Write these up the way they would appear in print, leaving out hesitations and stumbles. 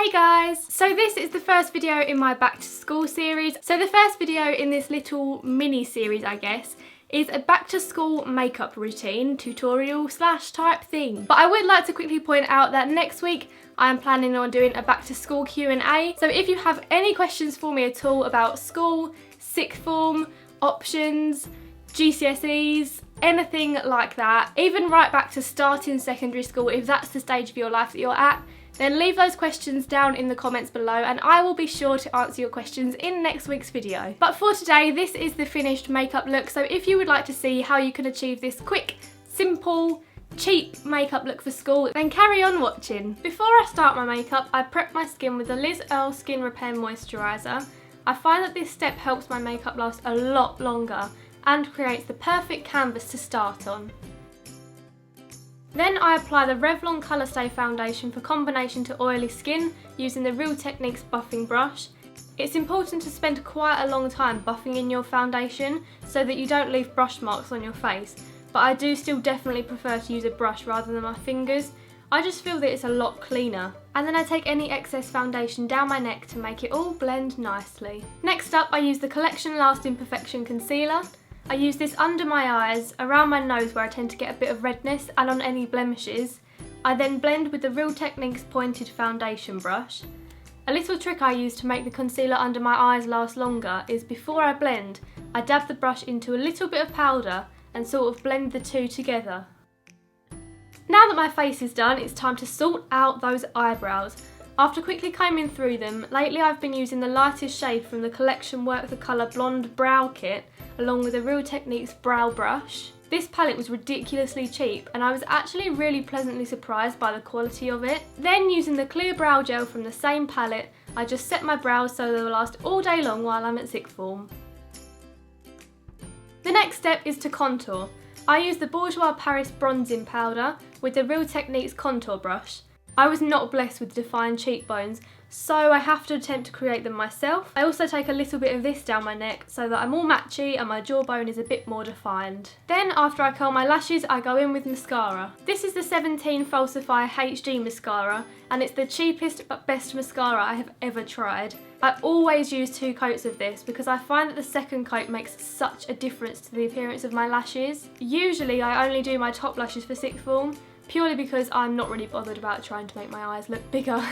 Hey guys! So this is the first video in my back to school series. So the first video in this little mini series, I guess, is a back to school makeup routine tutorial slash type thing. But I would like to quickly point out that next week I am planning on doing a back to school Q&A. So if you have any questions for me at all about school, sixth form, options, GCSEs, anything like that, even right back to starting secondary school, if that's the stage of your life that you're at, then leave those questions down in the comments below and I will be sure to answer your questions in next week's video. But for today, this is the finished makeup look, so if you would like to see how you can achieve this quick, simple, cheap makeup look for school, then carry on watching. Before I start my makeup, I prep my skin with the Earle Skin Repair Moisturizer. I find that this step helps my makeup last a lot longer and creates the perfect canvas to start on. Then I apply the Revlon Colorstay foundation for combination to oily skin using the Real Techniques buffing brush. It's important to spend quite a long time buffing in your foundation so that you don't leave brush marks on your face, but I do still definitely prefer to use a brush rather than my fingers. I just feel that it's a lot cleaner. And then I take any excess foundation down my neck to make it all blend nicely. Next up, I use the Collection Lasting Perfection Concealer. I use this under my eyes, around my nose where I tend to get a bit of redness, and on any blemishes. I then blend with the Real Techniques pointed foundation brush. A little trick I use to make the concealer under my eyes last longer is before I blend, I dab the brush into a little bit of powder and sort of blend the two together. Now that my face is done, it's time to sort out those eyebrows. After quickly combing through them, lately I've been using the lightest shade from the Collection Work the Colour Blonde Brow Kit, along with the Real Techniques brow brush. This palette was ridiculously cheap and I was actually really pleasantly surprised by the quality of it. Then using the clear brow gel from the same palette, I just set my brows so they will last all day long while I'm at sixth form. The next step is to contour. I use the Bourjois Paris bronzing powder with the Real Techniques contour brush. I was not blessed with defined cheekbones, so I have to attempt to create them myself. I also take a little bit of this down my neck so that I'm all matchy and my jawbone is a bit more defined. Then after I curl my lashes, I go in with mascara. This is the 17 Falsifeye HD mascara and it's the cheapest but best mascara I have ever tried. I always use 2 coats of this because I find that the second coat makes such a difference to the appearance of my lashes. Usually I only do my top lashes for sixth form, purely because I'm not really bothered about trying to make my eyes look bigger.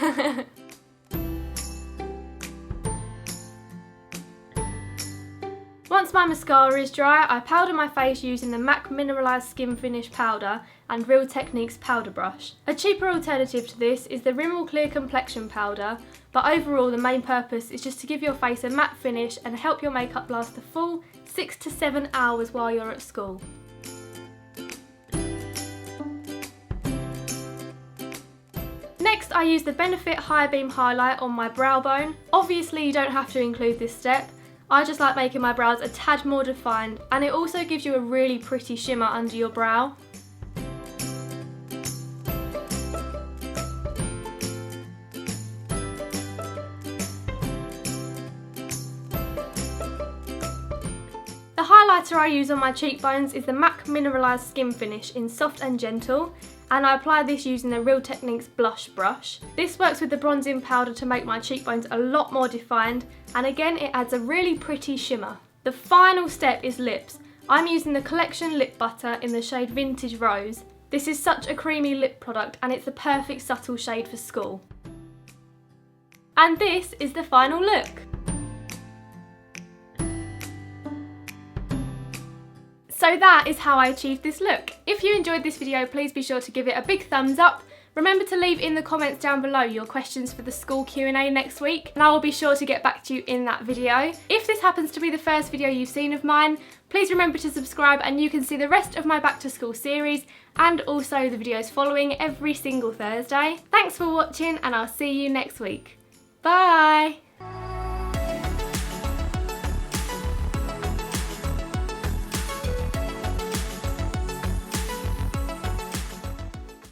Once my mascara is dry, I powder my face using the MAC Mineralize Skinfinish powder and Real Techniques powder brush. A cheaper alternative to this is the Rimmel Clear Complexion powder, but overall the main purpose is just to give your face a matte finish and help your makeup last the full 6 to 7 hours while you're at school. Next, I use the Benefit High Beam Highlight on my brow bone. Obviously you don't have to include this step. I just like making my brows a tad more defined, and it also gives you a really pretty shimmer under your brow. The highlighter I use on my cheekbones is the MAC Mineralize Skinfinish in Soft and Gentle, and I apply this using the Real Techniques blush brush. This works with the bronzing powder to make my cheekbones a lot more defined, and again it adds a really pretty shimmer. The final step is lips. I'm using the Collection Lip Butter in the shade Vintage Rose. This is such a creamy lip product and it's the perfect subtle shade for school. And this is the final look. So that is how I achieved this look. If you enjoyed this video, please be sure to give it a big thumbs up. Remember to leave in the comments down below your questions for the school Q&A next week, and I will be sure to get back to you in that video. If this happens to be the first video you've seen of mine, please remember to subscribe and you can see the rest of my back to school series and also the videos following every single Thursday. Thanks for watching and I'll see you next week. Bye!